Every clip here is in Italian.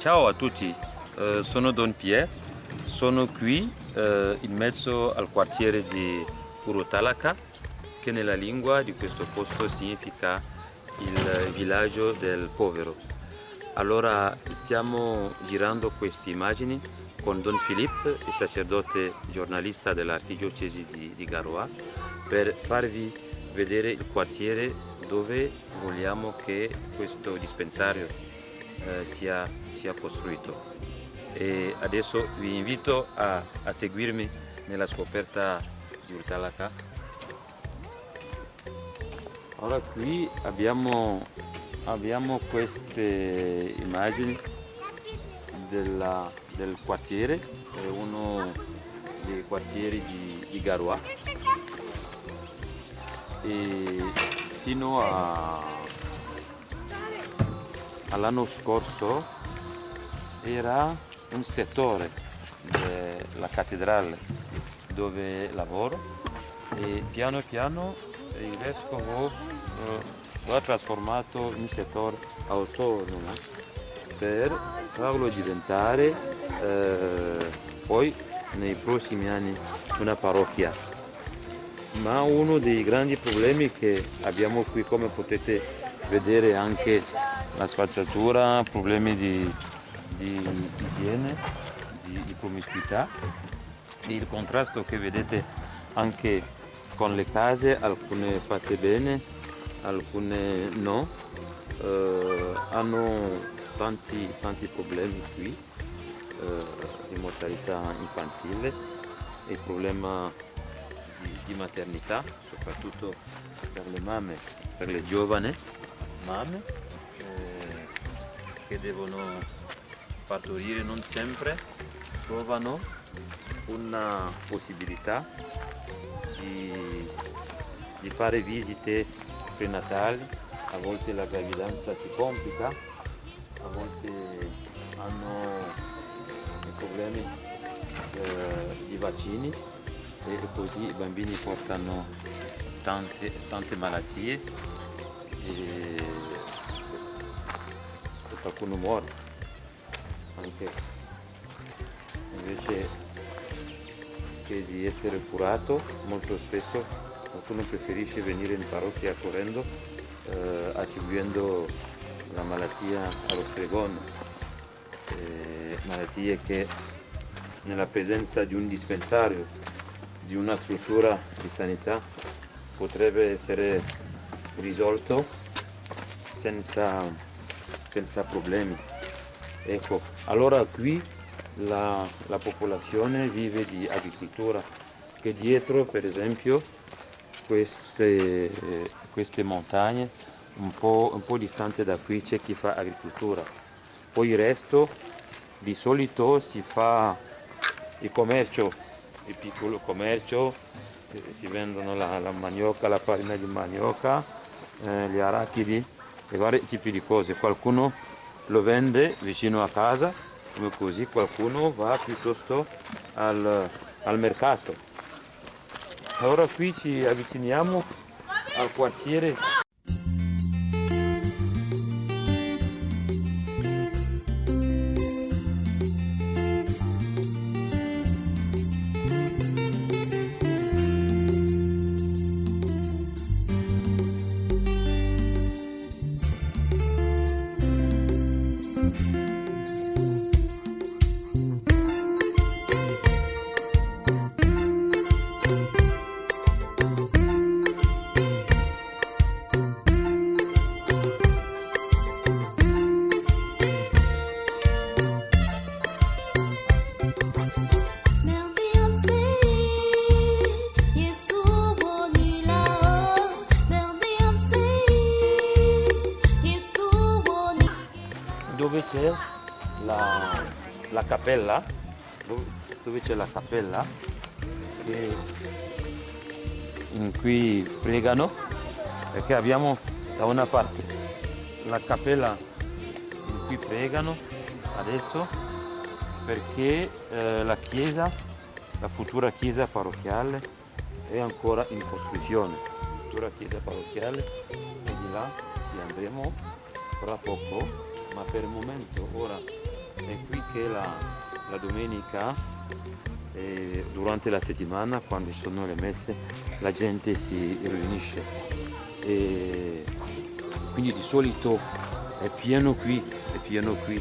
Ciao a tutti, sono Don Pierre, sono qui in mezzo al quartiere di Urutalaca, che nella lingua di questo posto significa il villaggio del povero. Allora stiamo girando queste immagini con Don Philippe, il sacerdote giornalista dell'archidiocesi di Garoua, per farvi vedere il quartiere dove vogliamo che questo dispensario sia costruito. E adesso vi invito a seguirmi nella scoperta di Urutalaca. Ora qui abbiamo queste immagini del quartiere, è uno dei quartieri di Garoua, e fino all'anno scorso era un settore della cattedrale dove lavoro, e piano piano il vescovo lo ha trasformato in settore autonomo per farlo diventare poi nei prossimi anni una parrocchia. Ma uno dei grandi problemi che abbiamo qui, come potete vedere, anche la spazzatura, problemi di igiene, di promiscuità, e il contrasto che vedete anche con le case, alcune fatte bene, alcune no, hanno tanti problemi qui, di mortalità infantile, e il problema di maternità, soprattutto per le mamme, per le giovani mamme che devono partorire, non sempre trovano una possibilità di fare visite prenatali. A volte la gravidanza si complica, a volte hanno i problemi di vaccini, e così i bambini portano tante malattie e qualcuno muore anche, invece che di essere curato. Molto spesso qualcuno preferisce venire in parrocchia correndo, attribuendo la malattia allo stregone, malattie che nella presenza di un dispensario, di una struttura di sanità, potrebbe essere risolto senza problemi. Ecco, allora qui la popolazione vive di agricoltura, che dietro, per esempio, queste montagne, un po' distante da qui, c'è chi fa agricoltura. Poi il resto, di solito si fa il commercio, il piccolo commercio, si vendono la manioca, la farina di manioca, gli arachidi e vari tipi di cose. Qualcuno lo vende vicino a casa, come così, qualcuno va piuttosto al mercato. Allora qui ci avviciniamo al quartiere. Dove c'è la cappella, dove c'è la cappella in cui pregano, perché abbiamo da una parte la cappella in cui pregano adesso, perché la chiesa, la futura chiesa parrocchiale, è ancora in costruzione. La futura chiesa parrocchiale, e di là ci andremo fra poco, ma per il momento ora è qui che la domenica e durante la settimana, quando ci sono le messe, la gente si riunisce e quindi di solito è pieno qui, è pieno qui.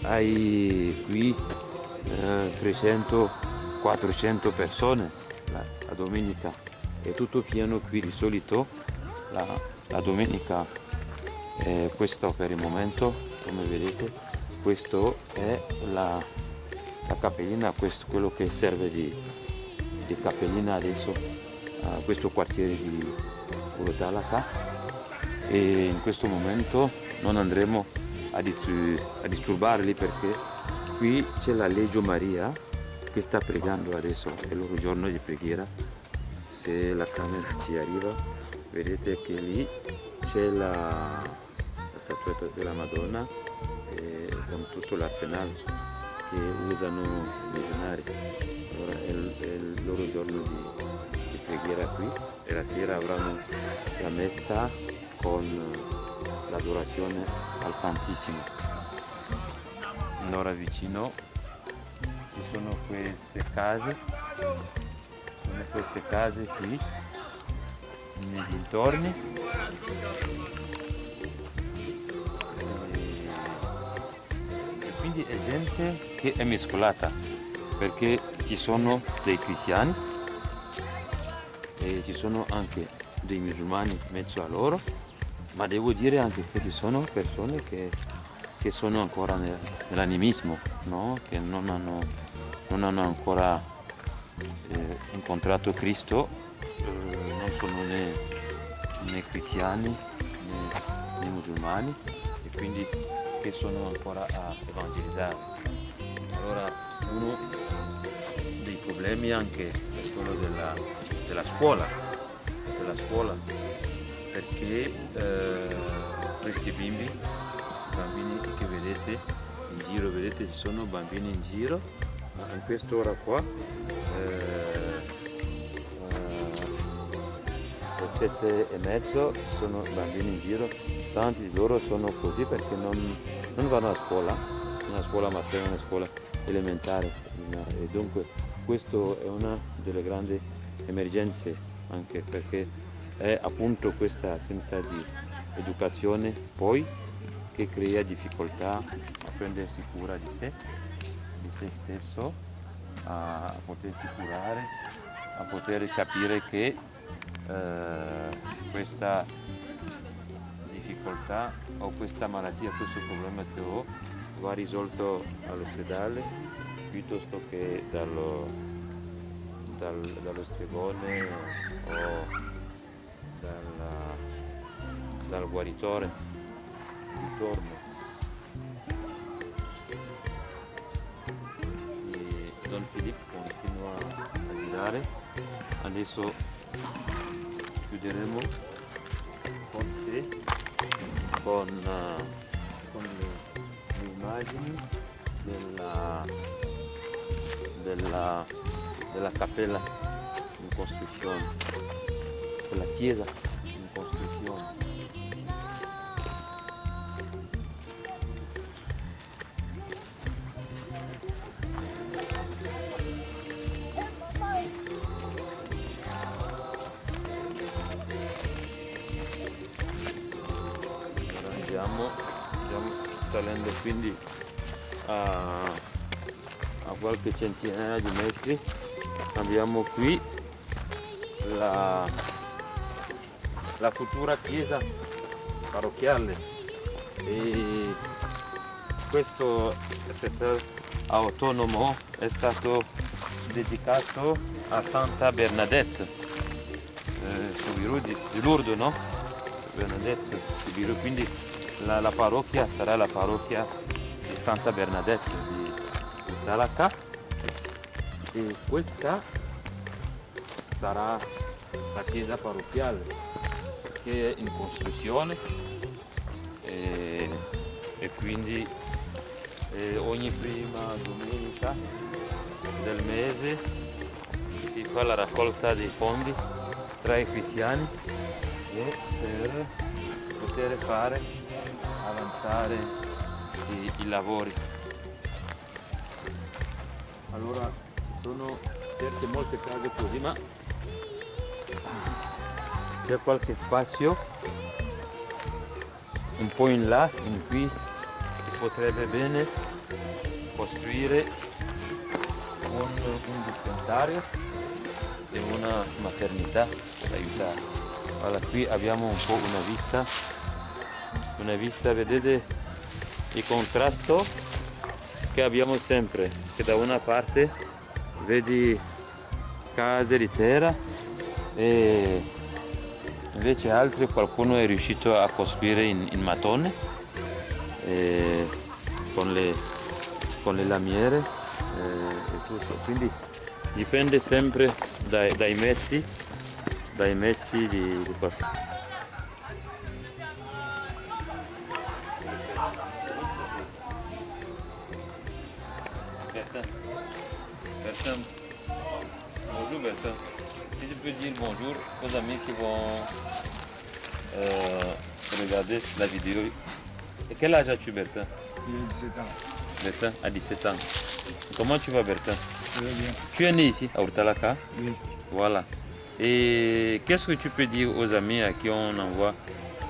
Hai qui 300-400 persone la domenica, è tutto pieno qui di solito la domenica. Questo per il momento, come vedete, questo è la cappellina, questo quello che serve di cappellina adesso a questo quartiere di Urotalaca, e in questo momento non andremo a disturbarli perché qui c'è la Legio Maria che sta pregando adesso, è il loro giorno di preghiera. Se la camera ci arriva, vedete che lì c'è la statuetta della Madonna con tutto l'arsenale che usano i legionari. Allora è il loro giorno di preghiera qui, e la sera avranno la messa con l'adorazione al Santissimo. Allora vicino ci sono queste case qui nei dintorni, e quindi è gente che è mescolata perché ci sono dei cristiani e ci sono anche dei musulmani in mezzo a loro, ma devo dire anche che ci sono persone che sono ancora nell'animismo, no? Che non hanno ancora incontrato Cristo, non sono né cristiani né musulmani, e quindi che sono ancora a evangelizzare. Allora uno dei problemi anche è quello della scuola, perché questi bambini che vedete in giro, vedete ci sono bambini in giro, ma in quest'ora qua alle 7:30 ci sono bambini in giro, tanti di loro sono così perché non vanno a scuola, una scuola materna, una scuola elementare, e dunque questo è una delle grandi emergenze, anche perché è appunto questa assenza di educazione poi che crea difficoltà a prendersi cura di sé stesso, a potersi curare, a poter capire che questa difficoltà o questa malattia, questo problema che ho, va risolto all'ospedale piuttosto che dallo stregone o dal guaritore intorno. E Don Filippo continua a girare. Adesso chiuderemo forse con le immagini della cappella in costruzione, della chiesa in costruzione. Stiamo salendo quindi a qualche centinaia di metri. Abbiamo qui la futura chiesa parrocchiale, e questo settore autonomo è stato dedicato a Santa Bernadette di Lourdes, no? Bernadette di Lourdes, quindi la parrocchia sarà la parrocchia di Santa Bernadette di Urotalaca, e questa sarà la chiesa parrocchiale che è in costruzione, e quindi ogni prima domenica del mese si fa la raccolta dei fondi tra i cristiani per poter fare avanzare i lavori. Allora sono certe molte case così, ma c'è qualche spazio un po' in là in cui si potrebbe bene costruire un dispensario e una maternità per aiutare. Allora, qui abbiamo un po' una vista, vedete il contrasto che abbiamo sempre, che da una parte vedi case di terra e invece altre qualcuno è riuscito a costruire in mattone con le lamiere e tutto, quindi dipende sempre dai mezzi di questo. Bertin, bonjour Bertin. Si tu peux dire bonjour aux amis qui vont regarder la vidéo. Et quel âge as-tu Bertin? J'ai 17 ans. Bertin a 17 ans. Comment tu vas Bertin? Je vais bien. Tu es né ici, à Urtalaka? Oui. Voilà. Et qu'est-ce que tu peux dire aux amis à qui on envoie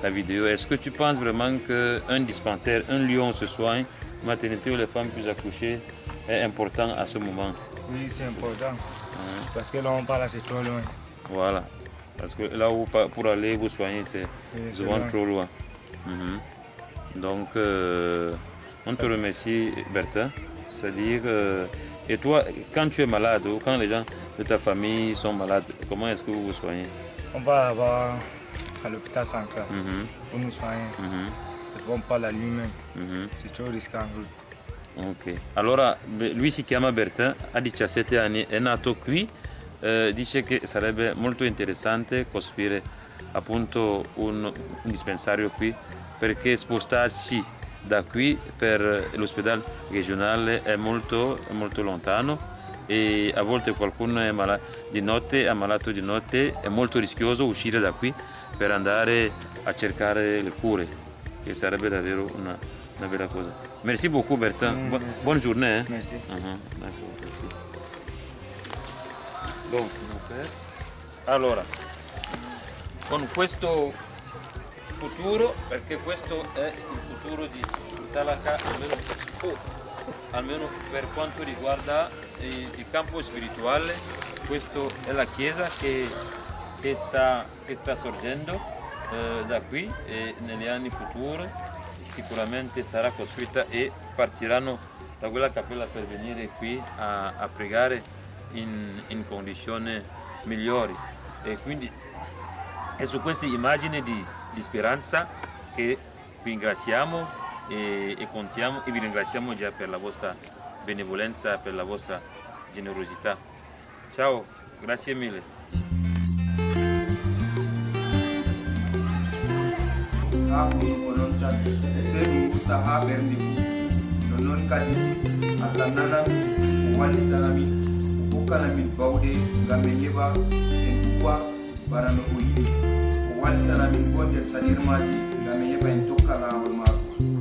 la vidéo? Est-ce que tu penses vraiment qu'un dispensaire, un lieu où on se soigne, une maternité où les femmes puissent accoucher, est important à ce moment? Oui, c'est important. Parce que là, on parle, c'est trop loin. Voilà. Parce que là où pour aller vous soigner, c'est souvent trop loin. Donc, on te remercie, Bertin. C'est-à-dire, et toi, quand tu es malade ou quand les gens de ta famille sont malades, comment est-ce que vous vous soignez? On va là-bas à l'hôpital central pour nous soigner. Il faut pas la lui-même. C'est trop risqué en route. Ok. Allora, lui si chiama Bertin, ha 17 anni, è nato qui, dice che sarebbe molto interessante costruire appunto un dispensario qui, perché spostarsi da qui per l'ospedale regionale è molto lontano e a volte qualcuno è ammalato di notte, è molto rischioso uscire da qui per andare a cercare le cure, che sarebbe davvero una bella cosa. Merci beaucoup Bertin, bonne journée. Merci. Donc, allora, con questo futuro, perché questo è il futuro di Urtalaka, almeno per quanto riguarda il campo spirituale, questa è la chiesa che sta sorgendo da qui e negli anni futuri sicuramente sarà costruita e partiranno da quella cappella per venire qui a pregare in condizioni migliori. E quindi è su queste immagini di speranza che vi ringraziamo e contiamo e vi ringraziamo già per la vostra benevolenza, per la vostra generosità. Ciao, grazie mille. Sedu taha berndi non kadi Allah nanami walitanami bukanami bawde gambe yeba en duwa barano o yidi walitanami gonde sadirmaji gambe yeba en tokkala wal mako